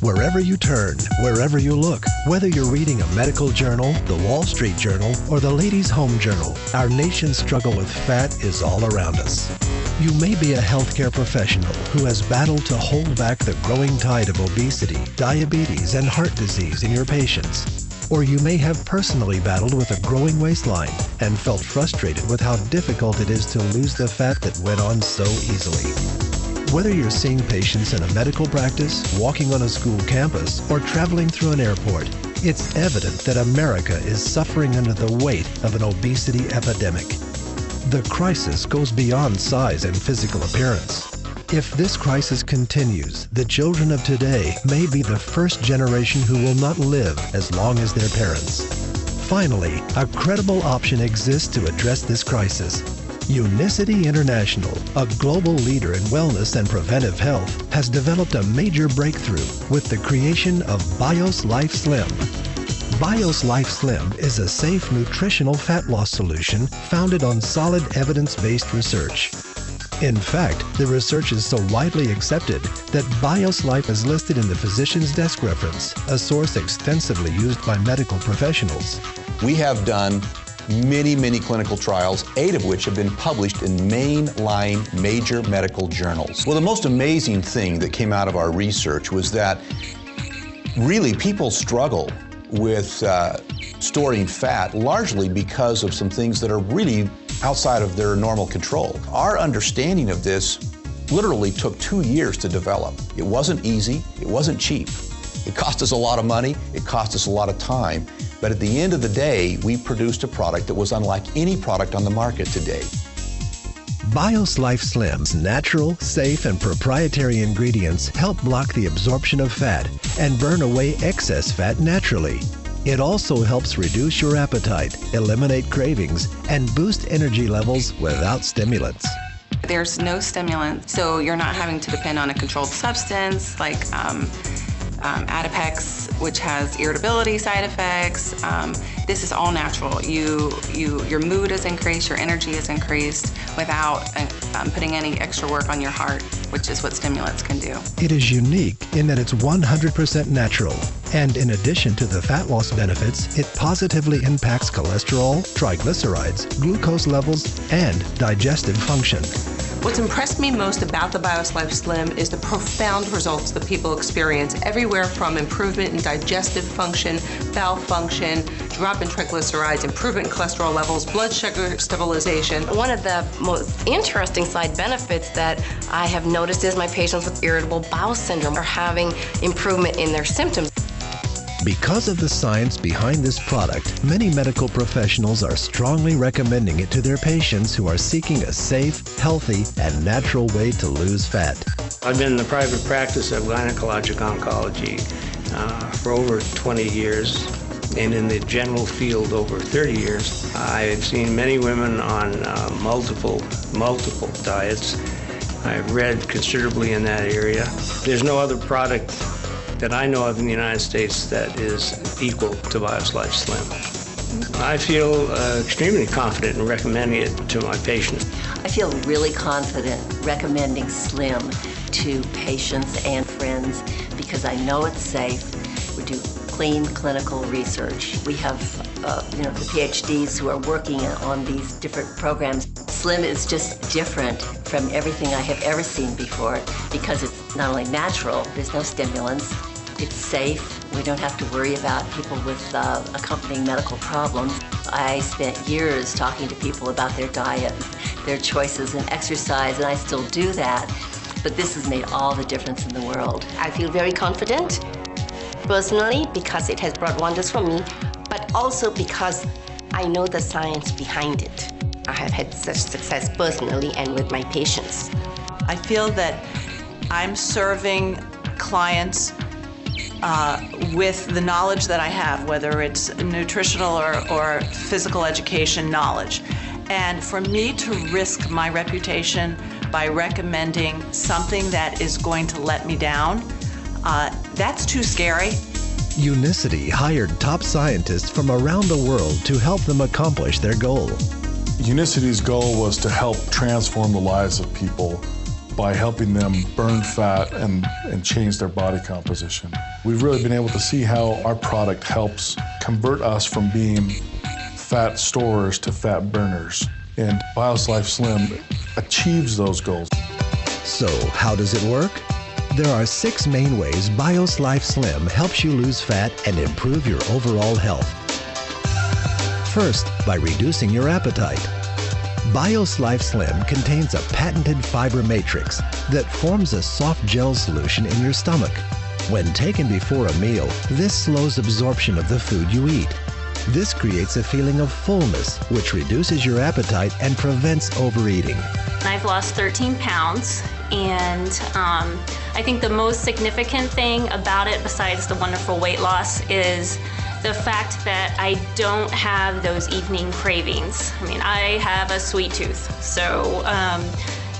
Wherever you turn, wherever you look, whether you're reading a medical journal, the Wall Street Journal, or the Ladies' Home Journal, our nation's struggle with fat is all around us. You may be a healthcare professional who has battled to hold back the growing tide of obesity, diabetes, and heart disease in your patients. Or you may have personally battled with a growing waistline and felt frustrated with how difficult it is to lose the fat that went on so easily. Whether you're seeing patients in a medical practice, walking on a school campus, or traveling through an airport, it's evident that America is suffering under the weight of an obesity epidemic. The crisis goes beyond size and physical appearance. If this crisis continues, the children of today may be the first generation who will not live as long as their parents. Finally, a credible option exists to address this crisis. Unicity International, a global leader in wellness and preventive health, has developed a major breakthrough with the creation of BIOS Life Slim. BIOS Life Slim is a safe nutritional fat loss solution founded on solid evidence-based research. In fact, the research is so widely accepted that BIOS Life is listed in the physician's desk reference, a source extensively used by medical professionals. We have done many clinical trials, 8 of which have been published in mainline major medical journals. Well, the most amazing thing that came out of our research was that really people struggle with storing fat largely because of some things that are really outside of their normal control. Our understanding of this literally took 2 years to develop. It wasn't easy, it wasn't cheap. It cost us a lot of money, it cost us a lot of time, but at the end of the day, we produced a product that was unlike any product on the market today. BIOS Life Slim's natural, safe, and proprietary ingredients help block the absorption of fat and burn away excess fat naturally. It also helps reduce your appetite, eliminate cravings, and boost energy levels without stimulants. There's no stimulant, so you're not having to depend on a controlled substance like Adipex, which has irritability side effects. This is all natural. Your mood is increased, your energy is increased without putting any extra work on your heart, which is what stimulants can do. It is unique in that it's 100% natural. And in addition to the fat loss benefits, it positively impacts cholesterol, triglycerides, glucose levels, and digestive function. What's impressed me most about the BIOS Life Slim is the profound results that people experience, everywhere from improvement in digestive function, bowel function, drop in triglycerides, improvement in cholesterol levels, blood sugar stabilization. One of the most interesting side benefits that I have noticed is my patients with irritable bowel syndrome are having improvement in their symptoms. Because of the science behind this product, many medical professionals are strongly recommending it to their patients who are seeking a safe, healthy, and natural way to lose fat. I've been in the private practice of gynecologic oncology for over 20 years, and in the general field over 30 years. I've seen many women on multiple diets. I've read considerably in that area. There's no other product that I know of in the United States that is equal to BIOS Life Slim. I feel extremely confident in recommending it to my patients. I feel really confident recommending Slim to patients and friends because I know it's safe. We do clean clinical research. We have the PhDs who are working on these different programs. Slim is just different from everything I have ever seen before because it's not only natural, there's no stimulants, it's safe, we don't have to worry about people with accompanying medical problems. I spent years talking to people about their diet, their choices in exercise, and I still do that, but this has made all the difference in the world. I feel very confident, personally, because it has brought wonders for me, but also because I know the science behind it. I have had such success personally and with my patients. I feel that I'm serving clients with the knowledge that I have, whether it's nutritional or physical education knowledge. And for me to risk my reputation by recommending something that is going to let me down, that's too scary. Unicity hired top scientists from around the world to help them accomplish their goal. Unicity's goal was to help transform the lives of people by helping them burn fat and change their body composition. We've really been able to see how our product helps convert us from being fat storers to fat burners. And BIOS Life Slim achieves those goals. So, how does it work? There are 6 main ways BIOS Life Slim helps you lose fat and improve your overall health. First, by reducing your appetite. BIOS Life Slim contains a patented fiber matrix that forms a soft gel solution in your stomach. When taken before a meal, this slows absorption of the food you eat. This creates a feeling of fullness, which reduces your appetite and prevents overeating. I've lost 13 pounds, and I think the most significant thing about it, besides the wonderful weight loss, is the fact that I don't have those evening cravings. I mean, I have a sweet tooth, so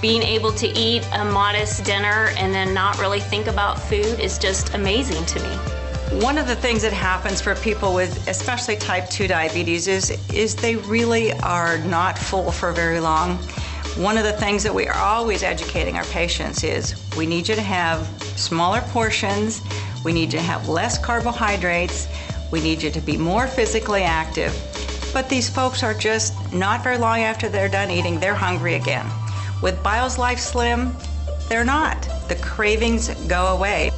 being able to eat a modest dinner and then not really think about food is just amazing to me. One of the things that happens for people with especially type 2 diabetes is they really are not full for very long. One of the things that we are always educating our patients is we need you to have smaller portions, we need you to have less carbohydrates, we need you to be more physically active. But these folks are just not very long after they're done eating, they're hungry again. With BIOS Life Slim, they're not. The cravings go away.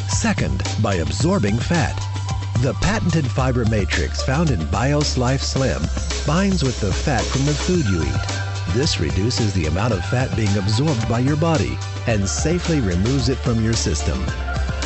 Second, by absorbing fat. The patented fiber matrix found in BIOS Life Slim binds with the fat from the food you eat. This reduces the amount of fat being absorbed by your body and safely removes it from your system.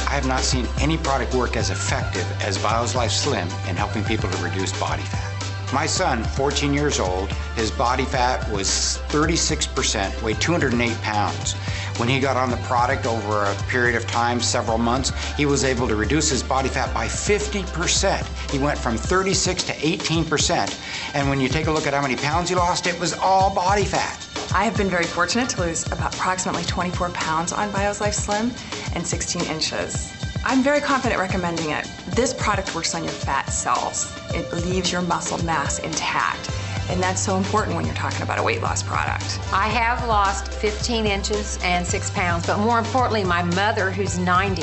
I have not seen any product work as effective as BIOS Life Slim in helping people to reduce body fat. My son, 14 years old, his body fat was 36%, weighed 208 pounds. When he got on the product over a period of time, several months, he was able to reduce his body fat by 50%. He went from 36 to 18%. And when you take a look at how many pounds he lost, it was all body fat. I have been very fortunate to lose approximately 24 pounds on BIOS Life Slim and 16 inches. I'm very confident recommending it. This product works on your fat cells. It leaves your muscle mass intact. And that's so important when you're talking about a weight loss product. I have lost 15 inches and 6 pounds, but more importantly, my mother, who's 90,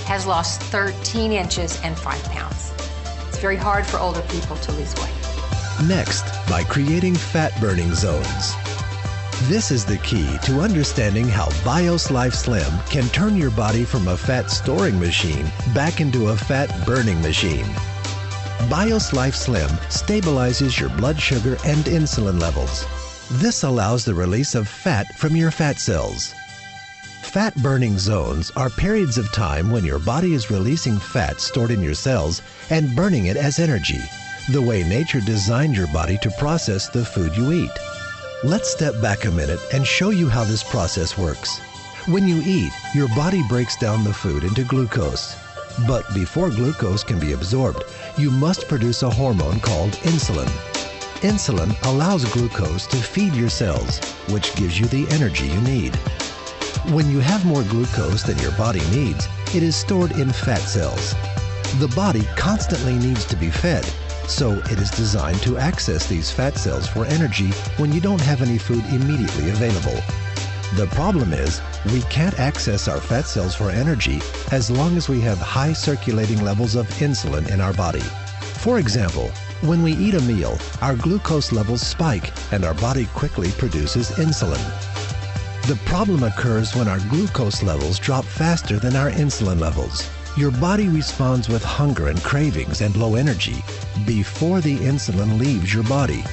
has lost 13 inches and 5 pounds. It's very hard for older people to lose weight. Next, by creating fat-burning zones. This is the key to understanding how BIOS Life Slim can turn your body from a fat-storing machine back into a fat-burning machine. BIOS Life Slim stabilizes your blood sugar and insulin levels. This allows the release of fat from your fat cells. Fat-burning zones are periods of time when your body is releasing fat stored in your cells and burning it as energy, the way nature designed your body to process the food you eat. Let's step back a minute and show you how this process works. When you eat, your body breaks down the food into glucose. But before glucose can be absorbed, you must produce a hormone called insulin. Insulin allows glucose to feed your cells, which gives you the energy you need. When you have more glucose than your body needs, it is stored in fat cells. The body constantly needs to be fed, so it is designed to access these fat cells for energy when you don't have any food immediately available. The problem is, we can't access our fat cells for energy as long as we have high circulating levels of insulin in our body. For example, when we eat a meal, our glucose levels spike and our body quickly produces insulin. The problem occurs when our glucose levels drop faster than our insulin levels. Your body responds with hunger and cravings and low energy before the insulin leaves your body.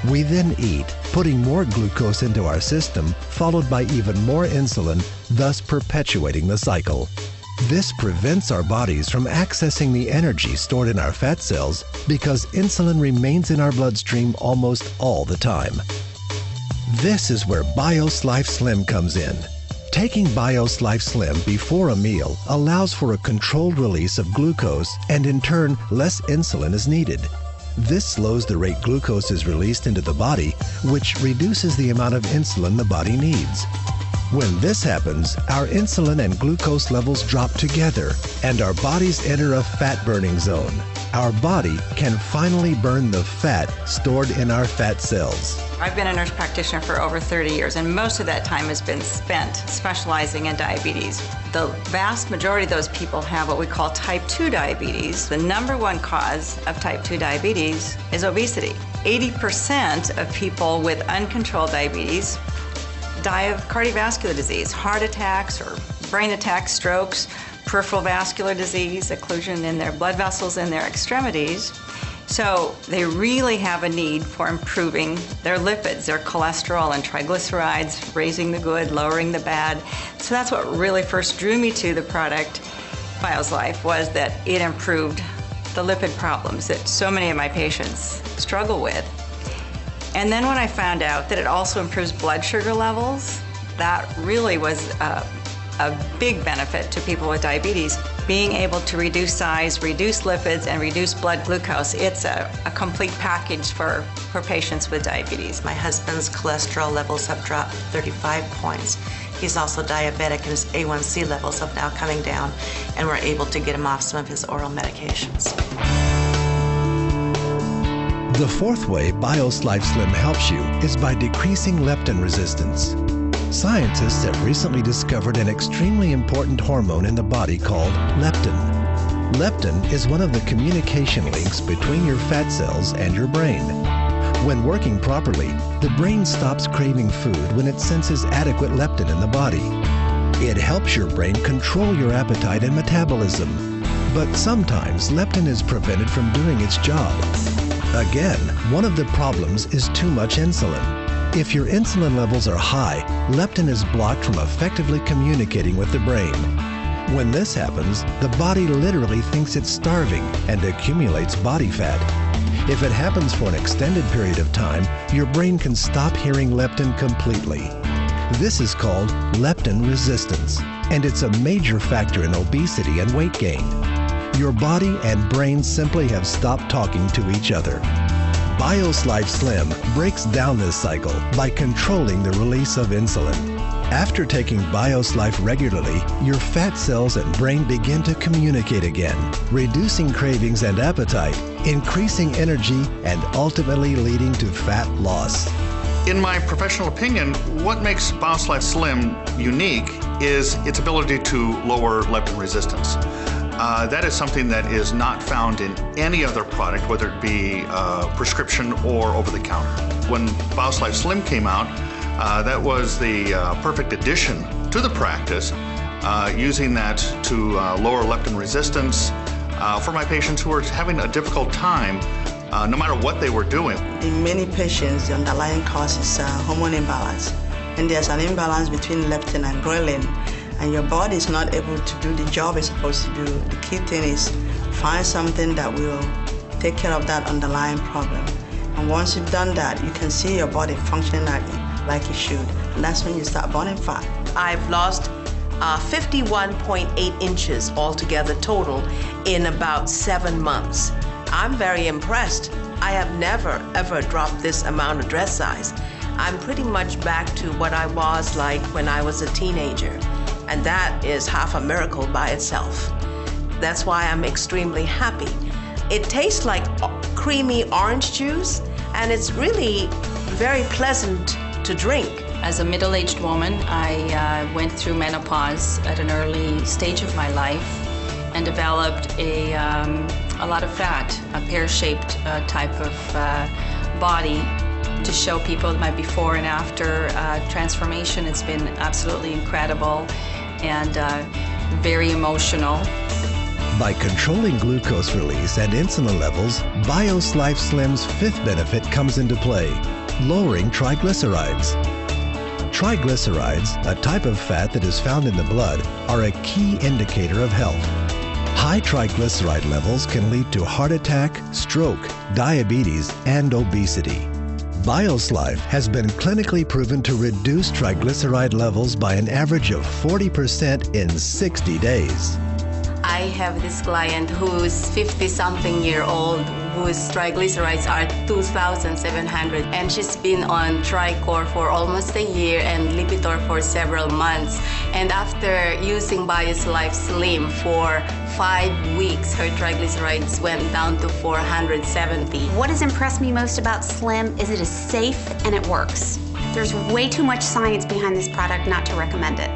We then eat, putting more glucose into our system, followed by even more insulin, thus perpetuating the cycle. This prevents our bodies from accessing the energy stored in our fat cells because insulin remains in our bloodstream almost all the time. This is where BIOS Life Slim comes in. Taking BIOS Life Slim before a meal allows for a controlled release of glucose, and in turn, less insulin is needed. This slows the rate glucose is released into the body, which reduces the amount of insulin the body needs. When this happens, our insulin and glucose levels drop together, and our bodies enter a fat-burning zone. Our body can finally burn the fat stored in our fat cells. I've been a nurse practitioner for over 30 years, and most of that time has been spent specializing in diabetes. The vast majority of those people have what we call type 2 diabetes. The #1 cause of type 2 diabetes is obesity. 80% of people with uncontrolled diabetes die of cardiovascular disease, heart attacks or brain attacks, strokes, peripheral vascular disease, occlusion in their blood vessels in their extremities. So they really have a need for improving their lipids, their cholesterol and triglycerides, raising the good, lowering the bad. So that's what really first drew me to the product, BIOS Life, was that it improved the lipid problems that so many of my patients struggle with. And then when I found out that it also improves blood sugar levels, that really was a big benefit to people with diabetes. Being able to reduce size, reduce lipids, and reduce blood glucose, it's a complete package for patients with diabetes. My husband's cholesterol levels have dropped 35 points. He's also diabetic, and his A1C levels have now coming down, and we're able to get him off some of his oral medications. The fourth way BIOS Life Slim helps you is by decreasing leptin resistance. Scientists have recently discovered an extremely important hormone in the body called leptin. Leptin is one of the communication links between your fat cells and your brain. When working properly, the brain stops craving food when it senses adequate leptin in the body. It helps your brain control your appetite and metabolism. But sometimes leptin is prevented from doing its job. Again, one of the problems is too much insulin. If your insulin levels are high, leptin is blocked from effectively communicating with the brain. When this happens, the body literally thinks it's starving and accumulates body fat. If it happens for an extended period of time, your brain can stop hearing leptin completely. This is called leptin resistance, and it's a major factor in obesity and weight gain. Your body and brain simply have stopped talking to each other. BIOS Life Slim breaks down this cycle by controlling the release of insulin. After taking BIOS Life regularly, your fat cells and brain begin to communicate again, reducing cravings and appetite, increasing energy, and ultimately leading to fat loss. In my professional opinion, what makes BIOS Life Slim unique is its ability to lower leptin resistance. That is something that is not found in any other product, whether it be prescription or over-the-counter. When BIOS Life Slim came out, that was the perfect addition to the practice, using that to lower leptin resistance for my patients who were having a difficult time no matter what they were doing. In many patients, the underlying cause is hormone imbalance. And there's an imbalance between leptin and ghrelin, and your body is not able to do the job it's supposed to do. The key thing is find something that will take care of that underlying problem. And once you've done that, you can see your body functioning like it should. And that's when you start burning fat. I've lost 51.8 inches altogether total in about 7 months. I'm very impressed. I have never, ever dropped this amount of dress size. I'm pretty much back to what I was like when I was a teenager. And that is half a miracle by itself. That's why I'm extremely happy. It tastes like creamy orange juice, and it's really very pleasant to drink. As a middle-aged woman, I went through menopause at an early stage of my life and developed a lot of fat, a pear-shaped type of body. To show people my before and after transformation, it's been absolutely incredible and very emotional. By controlling glucose release and insulin levels, BIOS Life Slim's fifth benefit comes into play, lowering triglycerides. Triglycerides, a type of fat that is found in the blood, are a key indicator of health. High triglyceride levels can lead to heart attack, stroke, diabetes, and obesity. BIOS Life has been clinically proven to reduce triglyceride levels by an average of 40% in 60 days. I have this client who's 50-something year old whose triglycerides are 2,700, and she's been on Tricor for almost a year and Lipitor for several months. And after using BIOS Life Slim for 5 weeks, her triglycerides went down to 470. What has impressed me most about Slim is it is safe and it works. There's way too much science behind this product not to recommend it.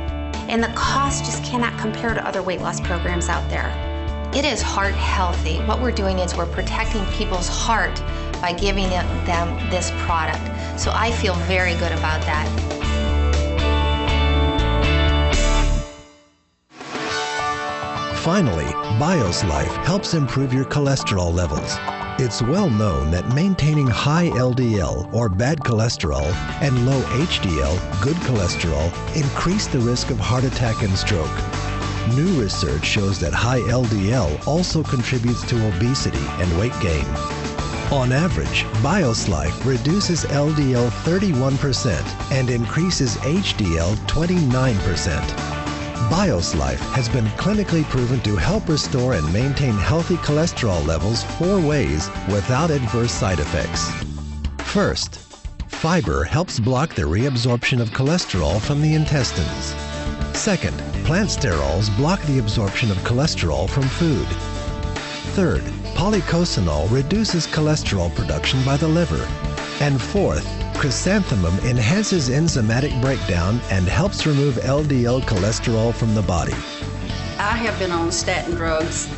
And the cost just cannot compare to other weight loss programs out there. It is heart healthy. What we're doing is we're protecting people's heart by giving them this product. So I feel very good about that. Finally, BIOS Life helps improve your cholesterol levels. It's well known that maintaining high LDL, or bad cholesterol, and low HDL, good cholesterol, increase the risk of heart attack and stroke. New research shows that high LDL also contributes to obesity and weight gain. On average, BIOS Life reduces LDL 31% and increases HDL 29%. BIOS Life has been clinically proven to help restore and maintain healthy cholesterol levels 4 ways without adverse side effects. First, fiber helps block the reabsorption of cholesterol from the intestines. Second, plant sterols block the absorption of cholesterol from food. Third, polycosanol reduces cholesterol production by the liver. And fourth, chrysanthemum enhances enzymatic breakdown and helps remove LDL cholesterol from the body. I have been on statin drugs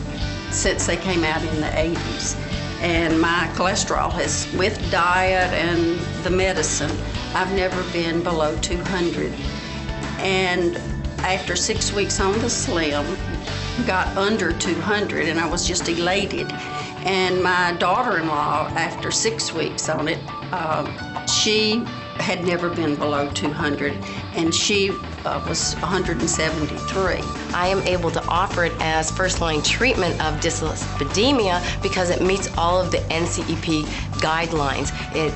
since they came out in the 80s. And my cholesterol has, with diet and the medicine, I've never been below 200. And after 6 weeks on the Slim, got under 200, and I was just elated. And my daughter-in-law, after 6 weeks on it, she had never been below 200, and she was 173. I am able to offer it as first-line treatment of dyslipidemia because it meets all of the NCEP guidelines. It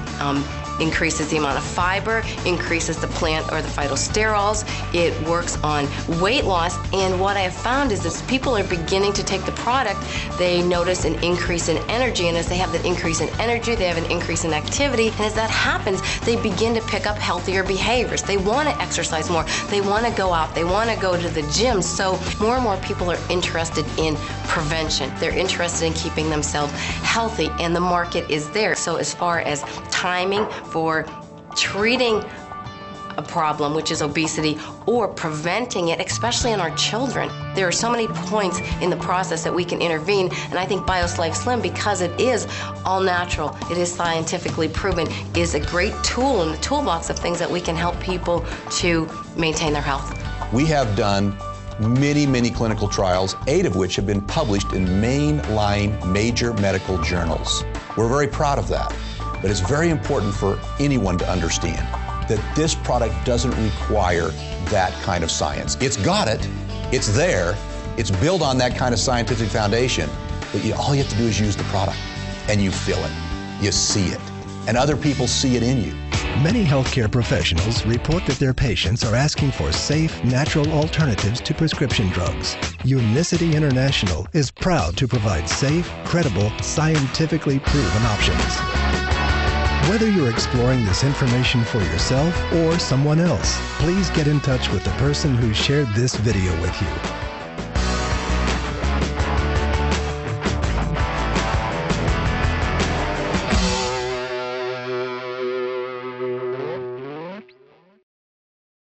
increases the amount of fiber, increases the plant or the phytosterols. It works on weight loss, and what I have found is as people are beginning to take the product, they notice an increase in energy, and as they have that increase in energy, they have an increase in activity, and as that happens, they begin to pick up healthier behaviors. They want to exercise more, they want to go out, they want to go to the gym, so more and more people are interested in prevention. They're interested in keeping themselves healthy, and the market is there. So as far as timing for treating a problem, which is obesity, or preventing it, especially in our children, there are so many points in the process that we can intervene, and I think BIOS Life Slim, because it is all natural, it is scientifically proven, is a great tool in the toolbox of things that we can help people to maintain their health. We have done many clinical trials, 8 of which have been published in mainline major medical journals. We're very proud of that, but it's very important for anyone to understand that this product doesn't require that kind of science. It's got it, it's there, it's built on that kind of scientific foundation, but all you have to do is use the product, and you feel it, you see it, and other people see it in you. Many healthcare professionals report that their patients are asking for safe, natural alternatives to prescription drugs. Unicity International is proud to provide safe, credible, scientifically proven options. Whether you're exploring this information for yourself or someone else, please get in touch with the person who shared this video with you.